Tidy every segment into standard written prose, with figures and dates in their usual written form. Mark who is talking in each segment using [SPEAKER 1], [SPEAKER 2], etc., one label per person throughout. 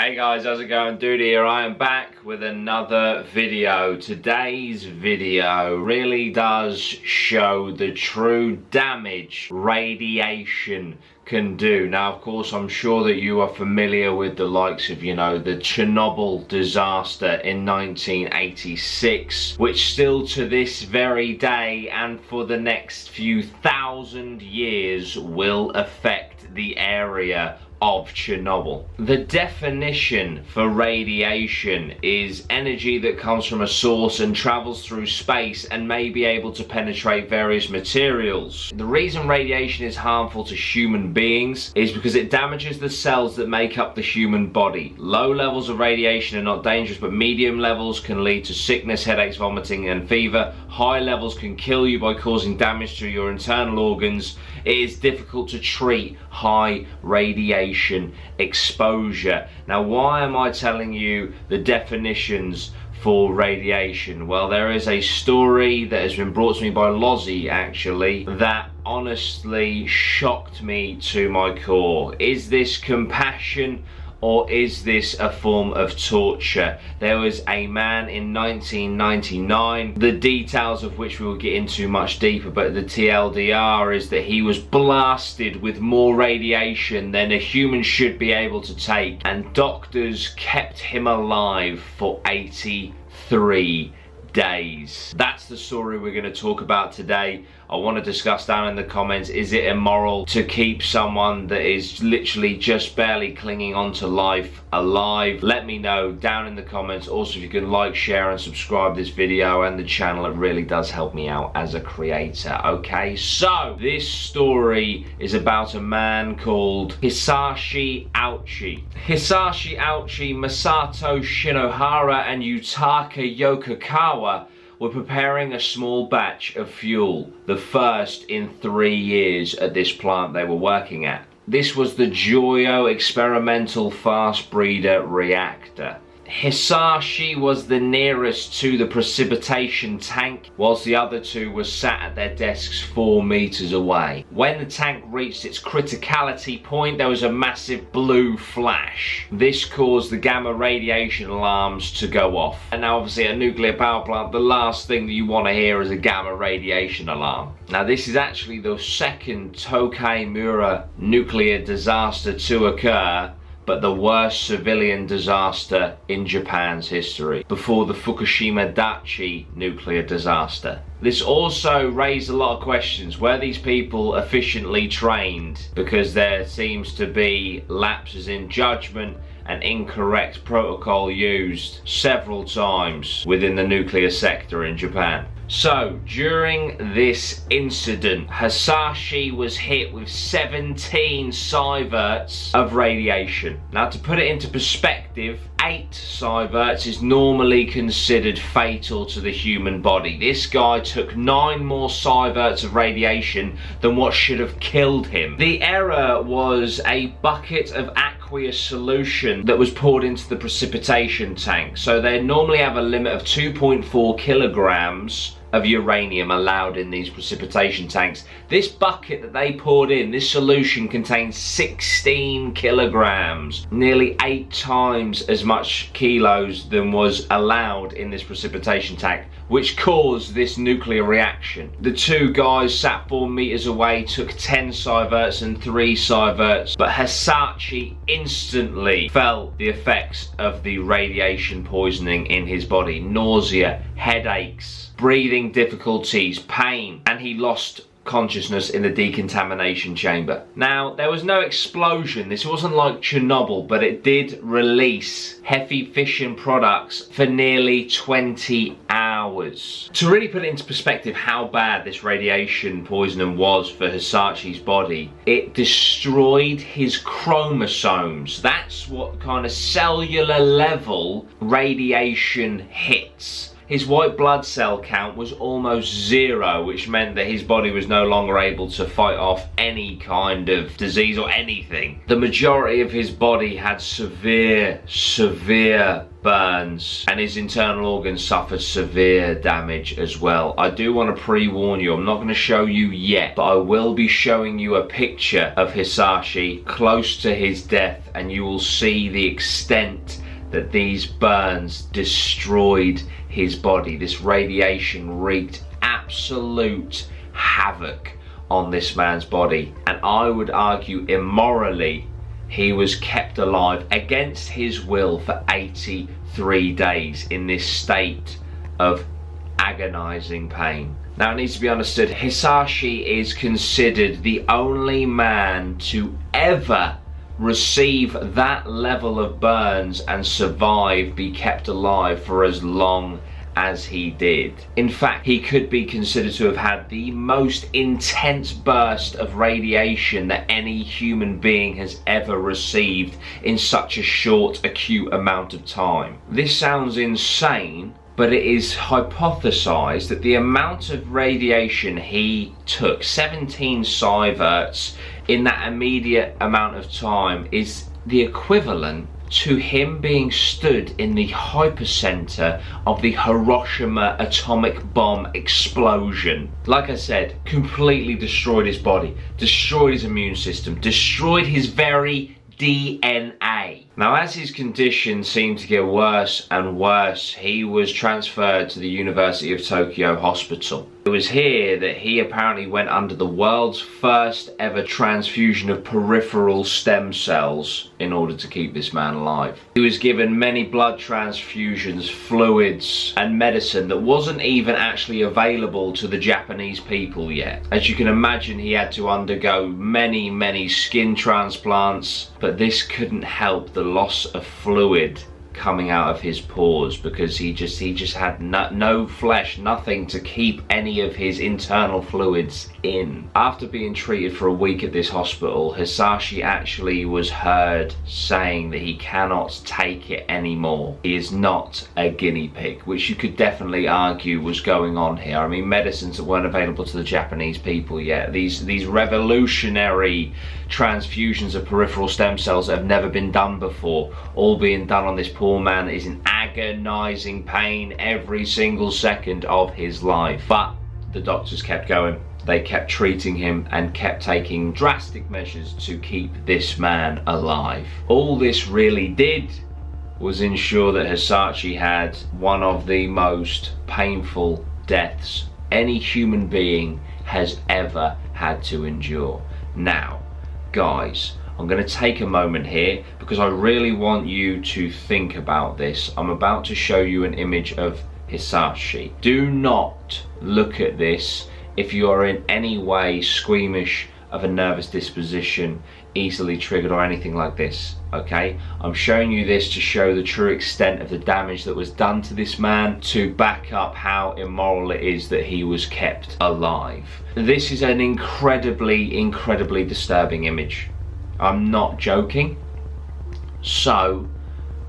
[SPEAKER 1] Hey guys, how's it going? Dudey here. I am back with another video. Today's video really does show the true damage radiation can do. Now, of course, I'm sure that you are familiar with the likes of, the Chernobyl disaster in 1986, which still to this very day and for the next few thousand years will affect the area of Chernobyl. The definition for radiation is energy that comes from a source and travels through space and may be able to penetrate various materials. The reason radiation is harmful to human beings is because it damages the cells that make up the human body. Low levels of radiation are not dangerous, but medium levels can lead to sickness, headaches, vomiting, and fever. High levels can kill you by causing damage to your internal organs. It is difficult to treat high radiation exposure. Now, why am I telling you the definitions for radiation? Well, there is a story that has been brought to me by Lozzie, actually, that honestly shocked me to my core. Is this compassion, or is this a form of torture? There was a man in 1999, the details of which we will get into much deeper, but the TLDR is that he was blasted with more radiation than a human should be able to take, and doctors kept him alive for 83 days. That's the story we're going to talk about today. I want to discuss down in the comments, is it immoral to keep someone that is literally just barely clinging on to life alive? Let me know down in the comments. Also, if you can like, share and subscribe this video and the channel, it really does help me out as a creator. Okay, so this story is about a man called Hisashi Ouchi. Hisashi Ouchi, Masato Shinohara and Yutaka Yokokawa were preparing a small batch of fuel, the first in 3 years at this plant they were working at. This was the Joyo experimental fast breeder reactor. Hisashi was the nearest to the precipitation tank, whilst the other two were sat at their desks 4 meters away. When the tank reached its criticality point, there was a massive blue flash. This caused the gamma radiation alarms to go off. And now, obviously, at a nuclear power plant, the last thing that you want to hear is a gamma radiation alarm. Now, this is actually the second Tokimura nuclear disaster to occur, but the worst civilian disaster in Japan's history, before the Fukushima Daiichi nuclear disaster. This also raised a lot of questions. Were these people efficiently trained? Because there seems to be lapses in judgment and incorrect protocol used several times within the nuclear sector in Japan. So, during this incident, Hisashi was hit with 17 sieverts of radiation. Now, to put it into perspective, 8 sieverts is normally considered fatal to the human body. This guy took 9 more sieverts of radiation than what should have killed him. The error was a bucket of aqueous solution that was poured into the precipitation tank. So they normally have a limit of 2.4 kilograms of uranium allowed in these precipitation tanks. This bucket that they poured in, this solution contains 16 kilograms, nearly 8 times as much kilos than was allowed in this precipitation tank, which caused this nuclear reaction. The two guys sat 4 meters away, took 10 sieverts and 3 sieverts, but Hisashi instantly felt the effects of the radiation poisoning in his body. Nausea, headaches, breathing difficulties, pain, and he lost consciousness in the decontamination chamber. Now, there was no explosion. This wasn't like Chernobyl, but it did release heavy fission products for nearly 20 hours. To really put it into perspective how bad this radiation poisoning was for Hisashi's body, it destroyed his chromosomes. That's what kind of cellular level radiation hits. his white blood cell count was almost 0, which meant that his body was no longer able to fight off any kind of disease or anything. The majority of his body had severe burns, and his internal organs suffered severe damage as well. I do want to pre-warn you, I'm not going to show you yet, but I will be showing you a picture of Hisashi close to his death, and you will see the extent that these burns destroyed his body. This radiation wreaked absolute havoc on this man's body, and I would argue immorally he was kept alive against his will for 83 days in this state of agonizing pain. Now, it needs to be understood, Hisashi is considered the only man to ever receive that level of burns and survive, be kept alive for as long as he did. In fact, he could be considered to have had the most intense burst of radiation that any human being has ever received in such a short, acute amount of time. This sounds insane, but it is hypothesized that the amount of radiation he took, 17 sieverts, in that immediate amount of time is the equivalent to him being stood in the hypercenter of the Hiroshima atomic bomb explosion. Like I said, completely destroyed his body, destroyed his immune system, destroyed his very DNA. Now, as his condition seemed to get worse and worse, he was transferred to the University of Tokyo Hospital. It was here that he apparently went under the world's first ever transfusion of peripheral stem cells in order to keep this man alive. He was given many blood transfusions, fluids, and medicine that wasn't even actually available to the Japanese people yet. As you can imagine, he had to undergo many skin transplants, but this couldn't help the loss of fluid coming out of his pores, because he just had no flesh, nothing to keep any of his internal fluids in. After being treated for a week at this hospital, Hisashi actually was heard saying that he cannot take it anymore. He is not a guinea pig, which you could definitely argue was going on here. I mean, medicines that weren't available to the Japanese people yet, these revolutionary transfusions of peripheral stem cells that have never been done before, all being done on this poor man that is in agonizing pain every single second of his life. But the doctors kept going. They kept treating him and kept taking drastic measures to keep this man alive. All this really did was ensure that Hisashi had one of the most painful deaths any human being has ever had to endure. Now, guys, I'm going to take a moment here because I really want you to think about this. I'm about to show you an image of Hisashi. Do not look at this if you are in any way squeamish, of a nervous disposition, easily triggered or anything like this, okay? I'm showing you this to show the true extent of the damage that was done to this man, to back up how immoral it is that he was kept alive. This is an incredibly disturbing image. I'm not joking. So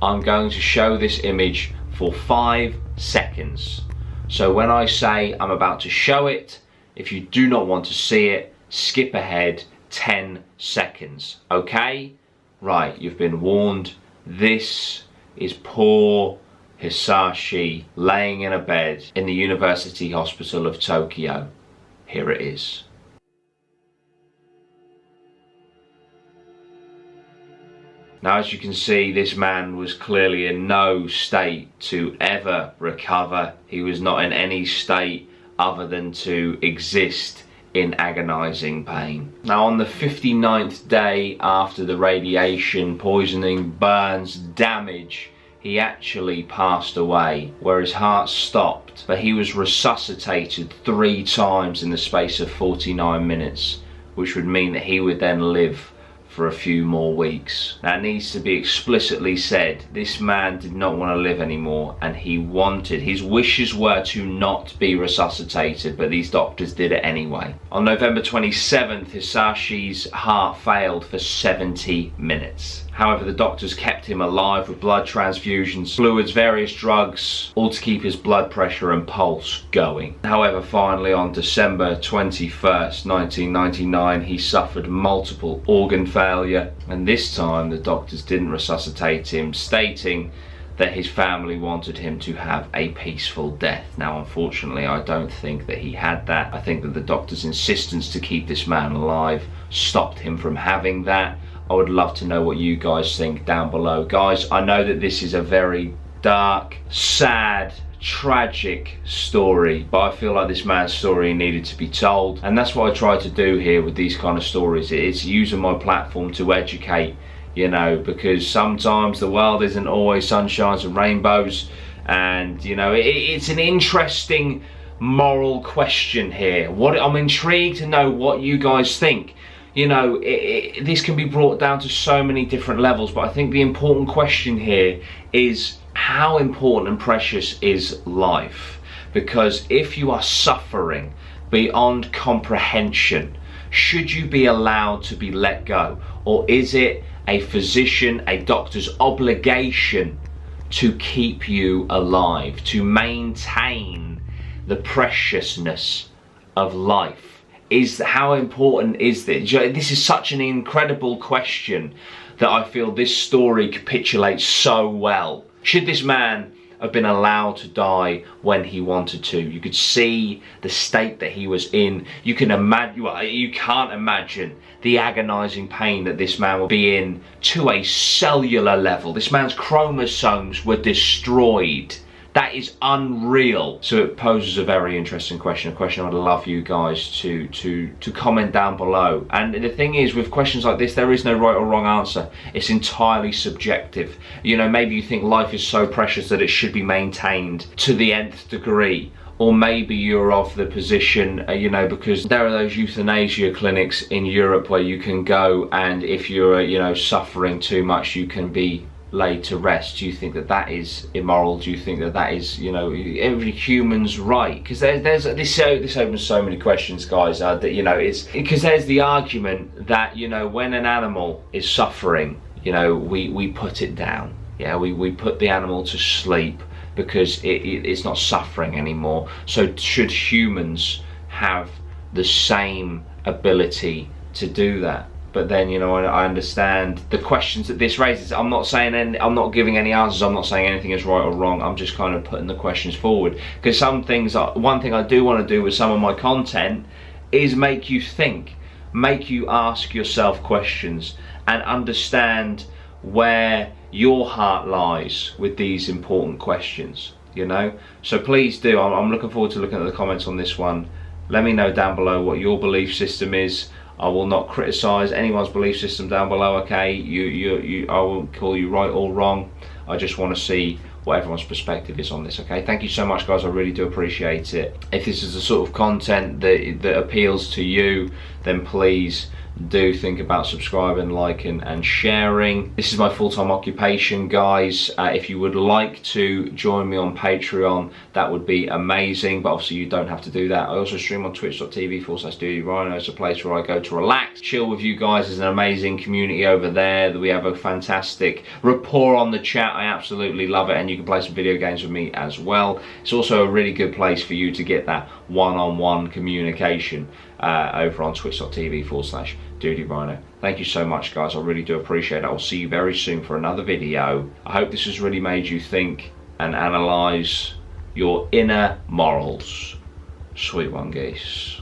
[SPEAKER 1] I'm going to show this image for 5 seconds. So when I say I'm about to show it, if you do not want to see it, skip ahead 10 seconds, okay? Right, you've been warned. This is poor Hisashi laying in a bed in the University Hospital of Tokyo. Here it is. Now, as you can see, this man was clearly in no state to ever recover. He was not in any state other than to exist in agonizing pain. Now, on the 59th day after the radiation, poisoning, burns, damage, he actually passed away, where his heart stopped, but he was resuscitated 3 times in the space of 49 minutes, which would mean that he would then live for a few more weeks. Now, it needs to be explicitly said, this man did not want to live anymore, and his wishes were to not be resuscitated, but these doctors did it anyway. On November 27th, Hisashi's heart failed for 70 minutes. However, the doctors kept him alive with blood transfusions, fluids, various drugs, all to keep his blood pressure and pulse going. However, finally on December 21st, 1999, he suffered multiple organ failure, and this time the doctors didn't resuscitate him, stating that his family wanted him to have a peaceful death. Now, unfortunately, I don't think that he had that. I think that the doctor's insistence to keep this man alive stopped him from having that. I would love to know what you guys think down below. Guys, I know that this is a very dark, sad, tragic story, but I feel like this man's story needed to be told, and that's what I try to do here with these kind of stories. It's using my platform to educate, you know, because sometimes the world isn't always sunshines and rainbows, and you know, it's an interesting moral question here. I'm intrigued to know what you guys think. You know, this can be brought down to so many different levels, but I think the important question here is how important and precious is life? Because if you are suffering beyond comprehension, should you be allowed to be let go? Or is it a physician, a doctor's obligation to keep you alive, to maintain the preciousness of life? How important is this? This is such an incredible question that I feel this story capitulates so well. Should this man have been allowed to die when he wanted to? You could see the state that he was in. You can imagine, well, you can't imagine the agonizing pain that this man will be in to a cellular level. This man's chromosomes were destroyed. That is unreal. So it poses a very interesting question, a question I'd love you guys to comment down below. And the thing is, with questions like this, there is no right or wrong answer. It's entirely subjective. You know, maybe you think life is so precious that it should be maintained to the nth degree. Or maybe you're of the position, you know, because there are those euthanasia clinics in Europe where you can go, and if you're, you know, suffering too much, you can be laid to rest. Do you think that that is immoral? Do you think that that is, you know, every human's right? Because this opens so many questions, guys. That, you know, it's because there's the argument that, you know, when an animal is suffering, you know, we put it down. Yeah, we put the animal to sleep because it's not suffering anymore. So should humans have the same ability to do that? But then, you know, I understand the questions that this raises. I'm not giving any answers. I'm not saying anything is right or wrong. I'm just kind of putting the questions forward. Because one thing I do want to do with some of my content is make you think, make you ask yourself questions, and understand where your heart lies with these important questions, you know. So please do. I'm looking forward to looking at the comments on this one. Let me know down below what your belief system is. I will not criticise anyone's belief system down below, okay? I won't call you right or wrong. I just want to see what everyone's perspective is on this, okay? Thank you so much, guys. I really do appreciate it. If this is the sort of content that appeals to you, then please do think about subscribing, liking and sharing. This is my full-time occupation, guys. If you would like to join me on Patreon, that would be amazing, but obviously you don't have to do that. I also stream on twitch.tv/Dudey Rhino. It's a place where I go to relax, chill with you guys. There's an amazing community over there. We have a fantastic rapport on the chat. I absolutely love it, and you can play some video games with me as well. It's also a really good place for you to get that one-on-one communication over on twitch.tv/Dudey Rhino. Thank you so much, guys. I really do appreciate it. I'll see you very soon for another video. I hope this has really made you think and analyse your inner morals. Sweet one, guys.